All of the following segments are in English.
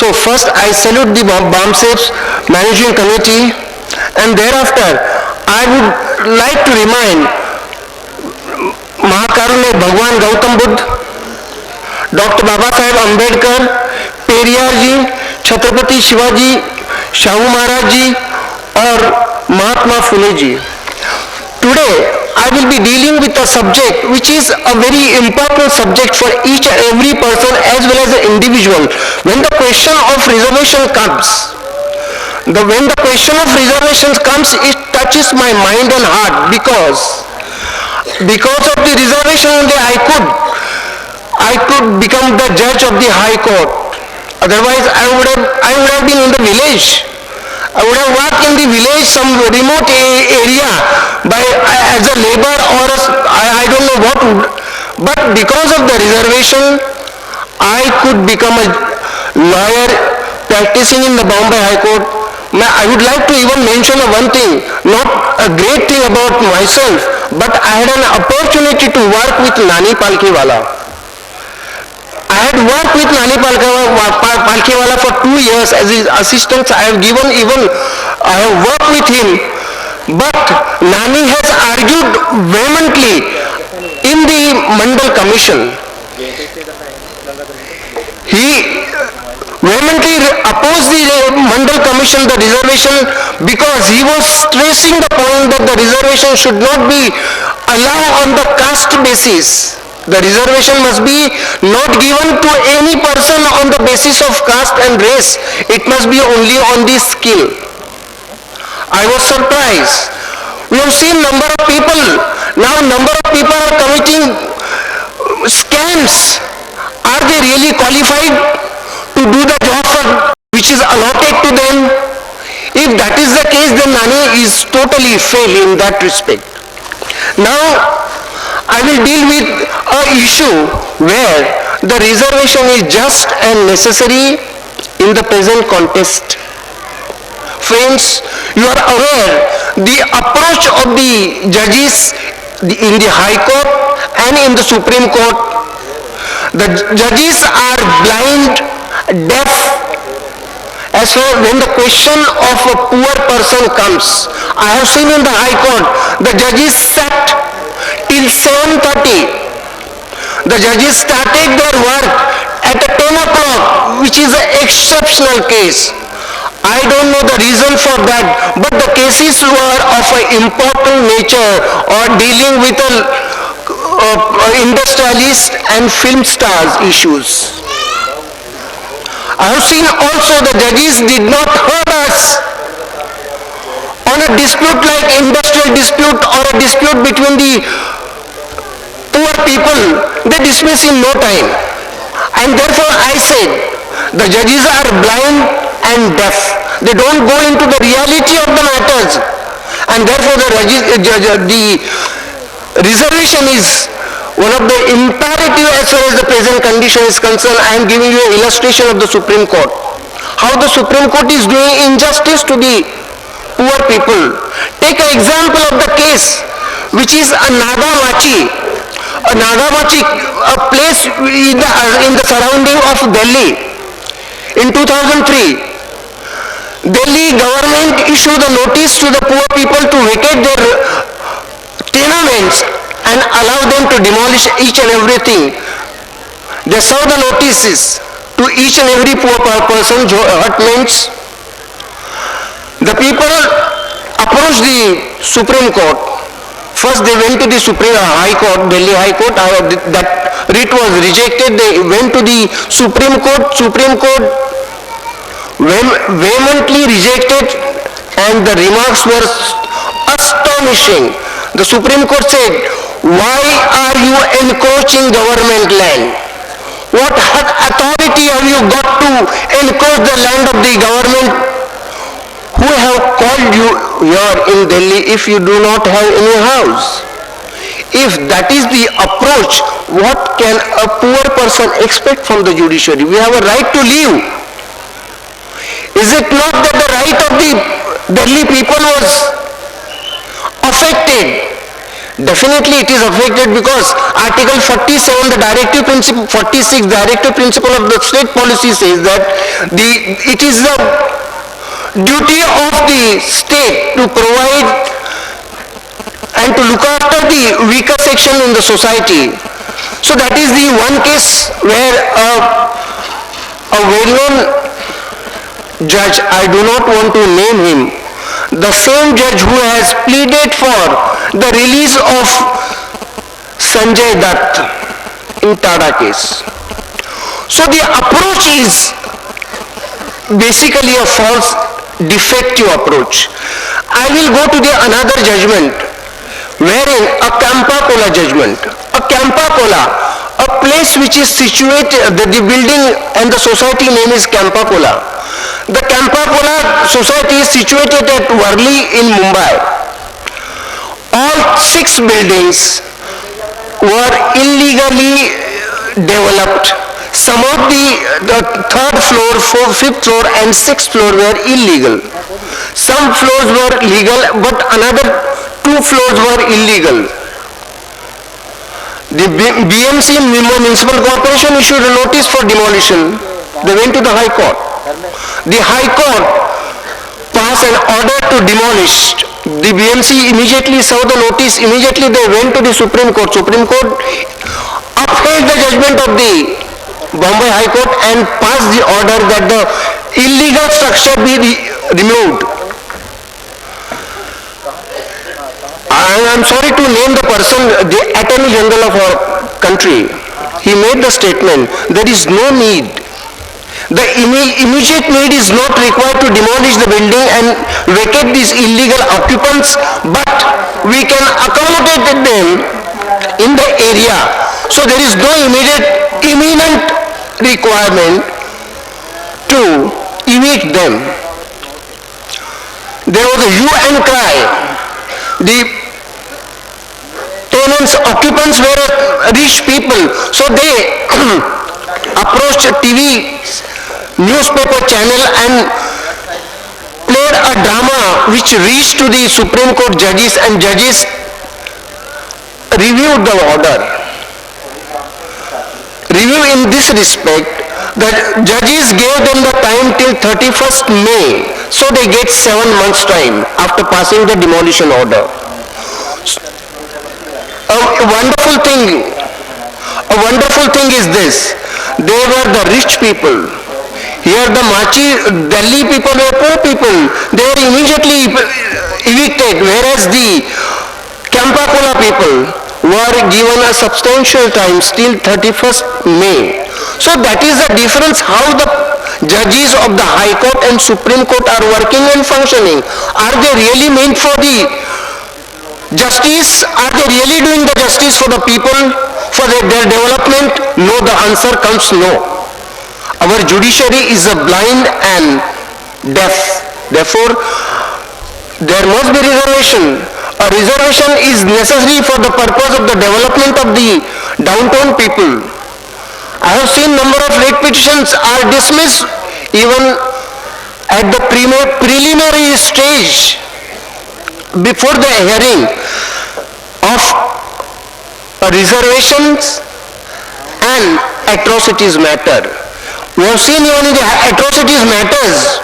So first I salute the BAMSEP's managing committee, and thereafter I would like to remind महाकारुण्य भगवान Gautam Buddha, doctor Baba Saheb Ambedkar, Periyar जी, छत्रपति शिवाजी, शाहू महाराज जी और महात्मा फुले जी. Today I will be dealing with a subject which is a very important subject for each and every person as well as an individual. When the question of reservation comes, when the question of reservations comes, it touches my mind and heart because of the reservation only I could become the judge of the High Court. Otherwise I would have been in the village. I would have worked in the village, some remote area, as a labor or I don't know what would. But because of the reservation, I could become a lawyer practicing in the Bombay High Court. I would like to even mention one thing, not a great thing about myself, but I had an opportunity to work with Nani Palkhiwala. I had worked with Nani Palkhiwala for 2 years as his assistant. I have worked with him, but Nani has argued vehemently in the Mandal Commission. He vehemently opposed the Mandal Commission, the reservation, because he was stressing the point that the reservation should not be allowed on the caste basis. The reservation must be not given to any person on the basis of caste and race. It must be only on the skill. I was surprised. We have seen number of people. Now number of people are committing scams. Are they really qualified to do the job which is allotted to them? If that is the case, then Nani is totally failed in that respect. Now I will deal with an issue where the reservation is just and necessary in the present context. Friends, you are aware the approach of the judges in the High Court and in the Supreme Court. The judges are blind, deaf, as well when the question of a poor person comes. I have seen in the High Court, the judges sat till 7:30. The judges started their work at 10 o'clock, which is an exceptional case. I don't know the reason for that, but the cases were of an important nature or dealing with industrialist and film stars issues. I have seen also the judges did not hurt us on a dispute like industrial dispute or a dispute between the poor people. They dismiss in no time. And therefore I said the judges are blind and deaf. They don't go into the reality of the matters. And therefore the reservation is one of the imperative as far as the present condition is concerned. I am giving you an illustration of the Supreme Court. How the Supreme Court is doing injustice to the poor people. Take an example of the case which is a Nagamachi. A place in the surrounding of Delhi. In 2003, Delhi government issued a notice to the poor people to vacate their tenements and allow them to demolish each and everything. They served the notices to each and every poor person, hutments. The people approached the Supreme Court. First they went to the High Court, Delhi High Court. That writ was rejected. They went to the Supreme Court. Supreme Court vehemently rejected, and the remarks were astonishing. The Supreme Court said, why are you encroaching government land? What authority have you got to encroach the land of the government? Who have called you here in Delhi if you do not have any house? If that is the approach, what can a poor person expect from the judiciary? We have a right to live. Is it not that the right of the Delhi people was affected? Definitely it is affected because Article 47, the directive principle, 46, directive principle of the state policy says that it is the duty of the state to provide and to look after the weaker section in the society. So that is the one case where a well-known judge, I do not want to name him, the same judge who has pleaded for the release of Sanjay Dutt in Tada case. So the approach is basically a false, defective approach. I will go to the another judgment, wherein a Campa Cola judgment. A Campa Cola, a place which is situated, the building and the society name is Campa Cola. The Campa Cola society is situated at Worli in Mumbai. All 6 buildings were illegally developed. Some of the 3rd floor, 5th floor and 6th floor were illegal. Some floors were legal, but another 2 floors were illegal. The BMC, Municipal Corporation, issued a notice for demolition. They went to the High Court. The High Court passed an order to demolish. The BMC immediately saw the notice. Immediately they went to the Supreme Court. Supreme Court upheld the judgment of the Bombay High Court and passed the order that the illegal structure be removed. I'm sorry to name the person, the Attorney General of our country. He made the statement, there is no need. The immediate need is not required to demolish the building and vacate these illegal occupants, but we can accommodate them in the area. So there is no imminent requirement to evict them. There was a hue and cry. The tenants, occupants were rich people, so they approached a TV newspaper channel and played a drama which reached to the Supreme Court judges, and judges reviewed the order. Review in this respect, the judges gave them the time till 31st May, so they get 7 months time after passing the demolition order. A wonderful thing is this, they were the rich people. Here the Machi, Delhi people were poor people. They were immediately evicted, whereas the Campa Cola people were given a substantial time till 31st May. So that is the difference how the judges of the High Court and Supreme Court are working and functioning. Are they really meant for the justice? Are they really doing the justice for the people, for their development? No, the answer comes no. Our judiciary is a blind and deaf. Therefore, there must be reservation. A reservation is necessary for the purpose of the development of the downtown people. I have seen number of writ petitions are dismissed even at the preliminary stage before the hearing of reservations and atrocities matter. We have seen even in the atrocities matters,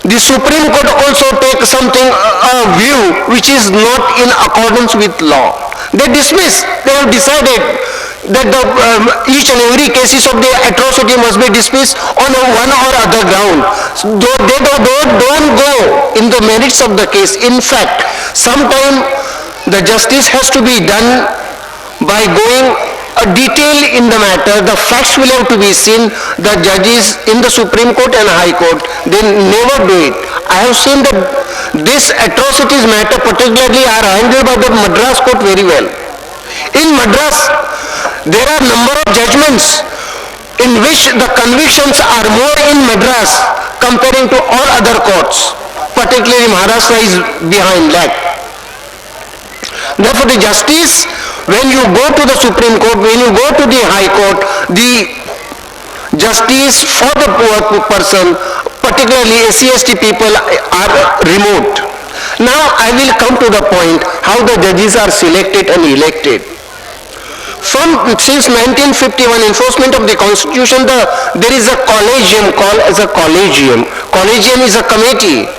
the Supreme Court also takes something, a view which is not in accordance with law. They dismiss, they have decided that each and every cases of the atrocity must be dismissed on one or other ground. They don't go in the merits of the case. In fact, sometimes the justice has to be done by going a detail in the matter. The facts will have to be seen. The judges in the Supreme Court and High Court, they never do it. I have seen that this atrocities matter particularly are handled by the Madras Court very well. In Madras, there are number of judgments in which the convictions are more in Madras comparing to all other courts. Particularly Maharashtra is behind that. Therefore, the justice, when you go to the Supreme Court, when you go to the High Court, the justice for the poor person, particularly SC/ST people, are removed. Now I will come to the point how the judges are selected and elected. Since 1951 enforcement of the constitution, there is a collegium called as a collegium. Collegium is a committee.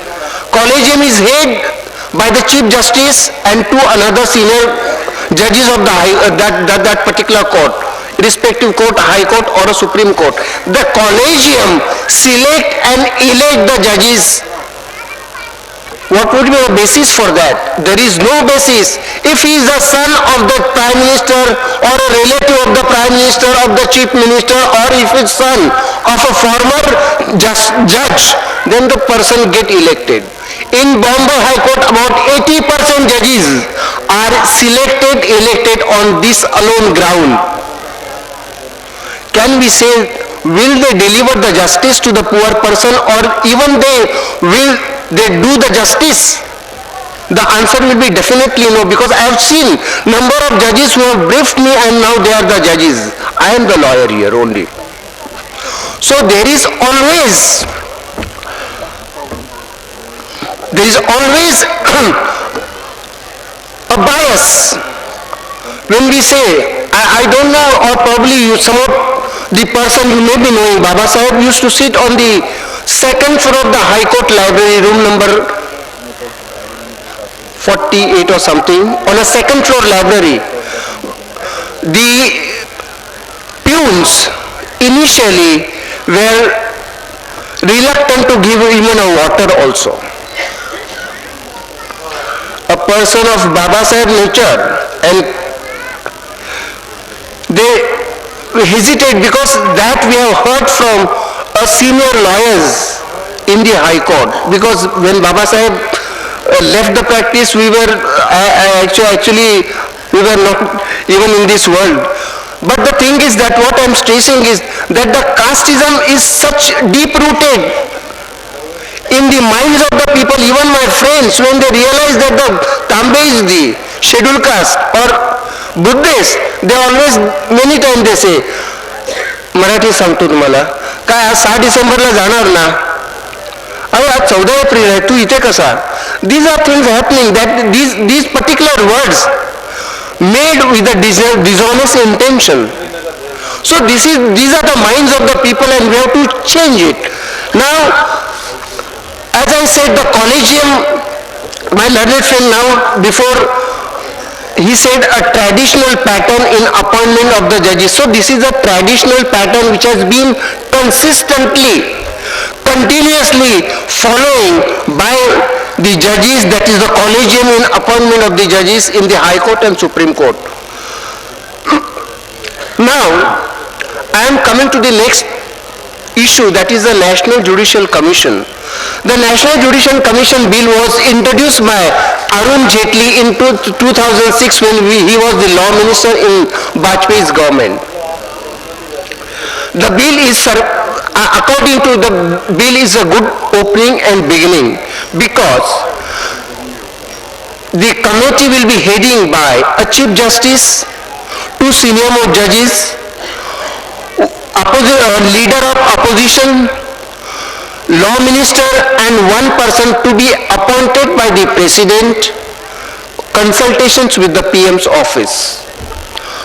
Collegium is head by the Chief Justice and two another senior judges of that particular court, respective court, High Court or a Supreme Court. The collegium select and elect the judges. What would be the basis for that? There is no basis. If he is the son of the Prime Minister or a relative of the Prime Minister, of the Chief Minister, or if it's son of a former judge, then the person get elected. In Bombay High Court, about 80% judges are selected, elected on this alone ground. Can we say, will they deliver the justice to the poor person, or even will they do the justice? The answer will be definitely no, because I have seen number of judges who have briefed me and now they are the judges. I am the lawyer here only. So there is always a bias when we say, I don't know, or probably some of the person you may be knowing, Baba Saheb used to sit on the second floor of the High Court library, room number 48 or something, on a second floor library. The peons initially were reluctant to give even a water also. A person of Baba Saheb nature, and they hesitate, because that we have heard from a senior lawyers in the High Court. Because when Baba Saheb left the practice, we were actually we were not even in this world. But the thing is that what I am stressing is that the casteism is such deep rooted in the minds of the people. Even my friends, when they realize that the Tambe is the scheduled caste or Buddhist, they always, many times they say, Marathi सांगतो तुम्हाला, काय आज 6 डिसेंबरला जाणार ना, अरे आज 14 April आहे, तू इथे कसा? These are things happening, that these particular words made with a dishonest intention. So these are the minds of the people, and we have to change it. Now, as I said, the collegium, my learned friend now, before he said a traditional pattern in appointment of the judges. So this is a traditional pattern which has been consistently, continuously following by the judges, that is the collegium in appointment of the judges in the High Court and Supreme Court. Now, I am coming to the next issue, that is the National Judicial Commission. The National Judicial Commission bill was introduced by Arun Jaitley in 2006 when he was the law minister in Vajpayee's government. The bill is, according to the bill, is a good opening and beginning, because the committee will be heading by a Chief Justice, 2 senior most judges, leader of opposition, law minister, and 1 person to be appointed by the president, consultations with the PM's office.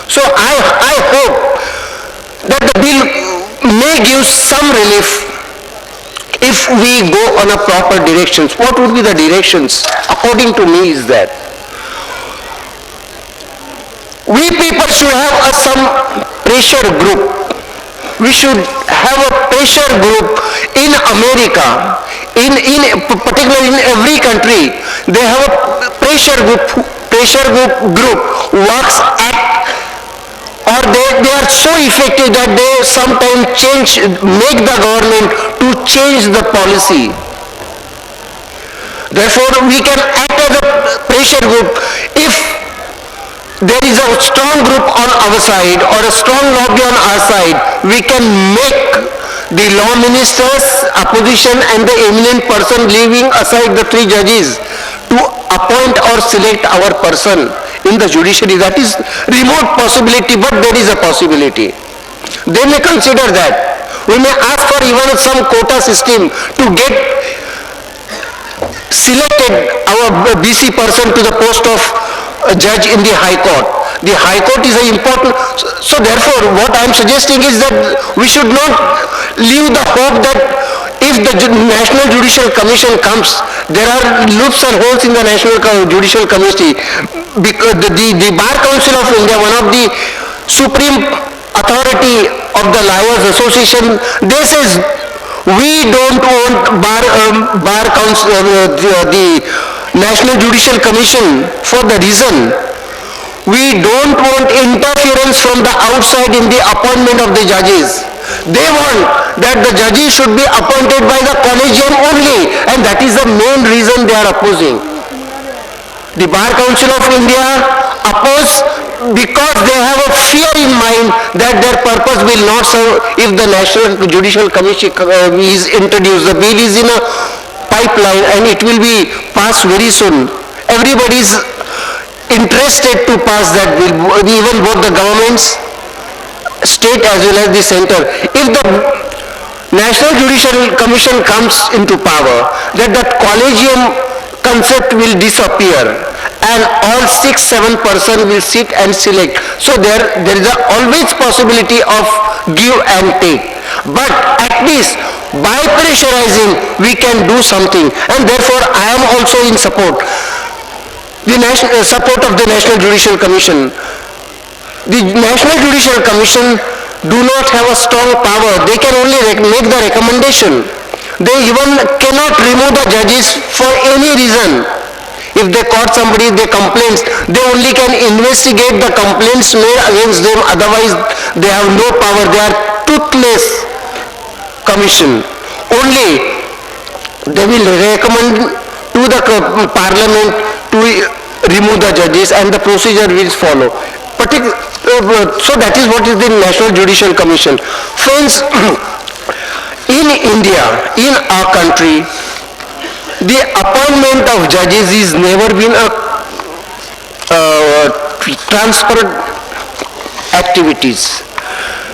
So I hope that the bill may give some relief if we go on a proper directions. What would be the directions? According to me is that we people should have some pressure group. We should have a pressure group in America, particularly in every country. They have a pressure group works at, or they are so effective that they sometimes make the government to change the policy. Therefore, we can act as a pressure group. If there is a strong group on our side or a strong lobby on our side, we can make the law ministers, opposition, and the eminent person, leaving aside the 3 judges, to appoint or select our person in the judiciary. That is remote possibility, but there is a possibility. They may consider that. We may ask for even some quota system to get selected our BC person to the post of judge in the High Court. The High Court is an important, so therefore what I am suggesting is that we should not leave the hope that if the National Judicial Commission comes, there are loops and holes in the National Judicial Committee. Because the Bar Council of India, one of the supreme authority of the Lawyers Association, they says we don't want bar council, the National Judicial Commission, for the reason we don't want interference from the outside in the appointment of the judges. They want that the judges should be appointed by the collegium only, and that is the main reason they are opposing. The Bar Council of India oppose because they have a fear in mind that their purpose will not serve if the National Judicial Commission is introduced. The bill is in a pipeline and it will be passed very soon. Everybody is interested to pass that bill, even both the governments, state as well as the center. If the National Judicial Commission comes into power, that collegium concept will disappear and all 6-7 persons will sit and select. So there is always possibility of give and take. But at least by pressurizing we can do something, and therefore I am also in support. The support of the National Judicial Commission. The National Judicial Commission do not have a strong power. They can only make the recommendation. They even cannot remove the judges for any reason. If they caught somebody, they complaints, they only can investigate the complaints made against them. Otherwise, they have no power. They are toothless commission. Only they will recommend to the parliament to remove the judges, and the procedure will follow. So that is what is the National Judicial Commission. Friends, in India, in our country, the appointment of judges is never been a transparent activities.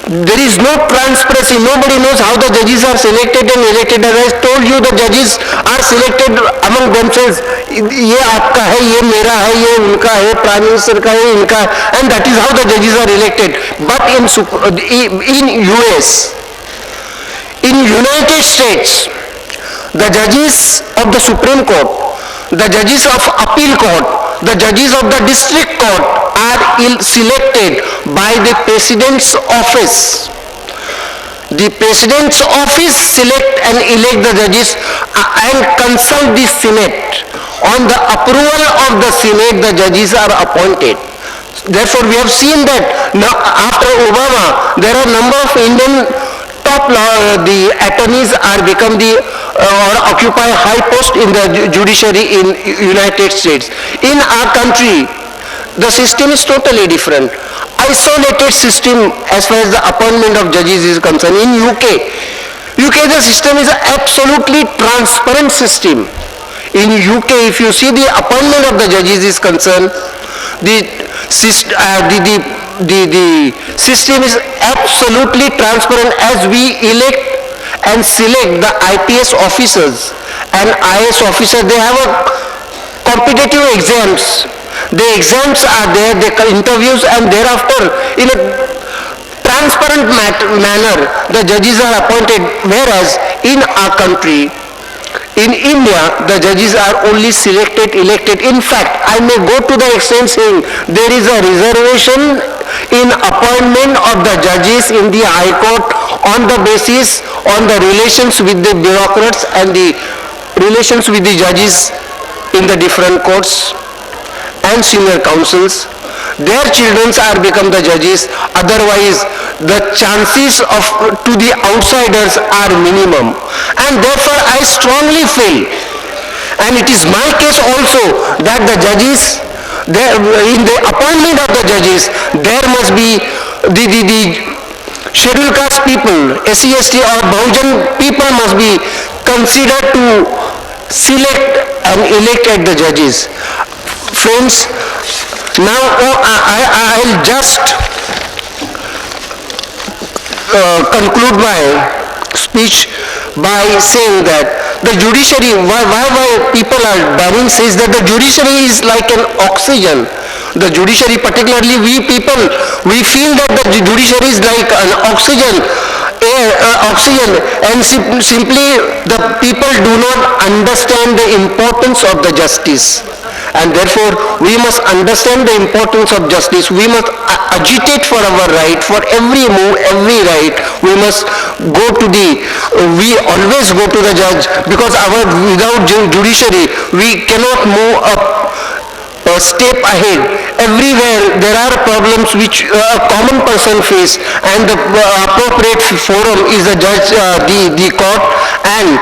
There is no transparency. Nobody knows how the judges are selected and elected. As I told you, the judges are selected among themselves. ये आपका है, ये मेरा है, ये उनका है, Prime Minister का है, इनका है, and that is how the judges are elected. But in US, in United States, the judges of the Supreme Court, the judges of Appeal Court, the judges of the District Court are selected by the President's office. The President's office select and elect the judges and consult the Senate. On the approval of the Senate, the judges are appointed. Therefore, we have seen that now after Obama, there are a number of Indian top the attorneys are become the or occupy high post in the judiciary in United States. In our country, the system is totally different. Isolated system as far as the appointment of judges is concerned. In UK the system is an absolutely transparent system. In UK, if you see the appointment of the judges is concerned, the system is absolutely transparent. As we elect and select the IPS officers and IS officers, they have a competitive exams. The exams are there, the interviews, and thereafter in a transparent manner the judges are appointed. Whereas in our country, in India, the judges are only selected, elected. In fact, I may go to the extent saying there is a reservation in appointment of the judges in the High Court on the basis on the relations with the bureaucrats and the relations with the judges in the different courts and senior councils. Their children are become the judges. Otherwise, the chances of to the outsiders are minimum. And therefore, I strongly feel, and it is my case also, that the judges, in the appointment of the judges, there must be the scheduled caste people, SC, ST or Bahujan people must be considered to select and elect at the judges. Friends, now I'll just conclude my speech by saying that the judiciary, why people are banning says that the judiciary is like an oxygen. The judiciary, particularly we people, we feel that the judiciary is like an oxygen, air, oxygen, and simply the people do not understand the importance of the justice. And therefore, we must understand the importance of justice. We must agitate for our right, for every move, every right. We must go to we always go to the judge, because without judiciary, we cannot move up a step ahead. Everywhere there are problems which a common person face, and the appropriate forum is the judge, the court. And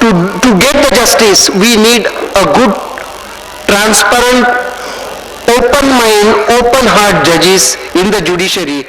to get the justice, we need a good, transparent, open mind, open heart judges in the judiciary.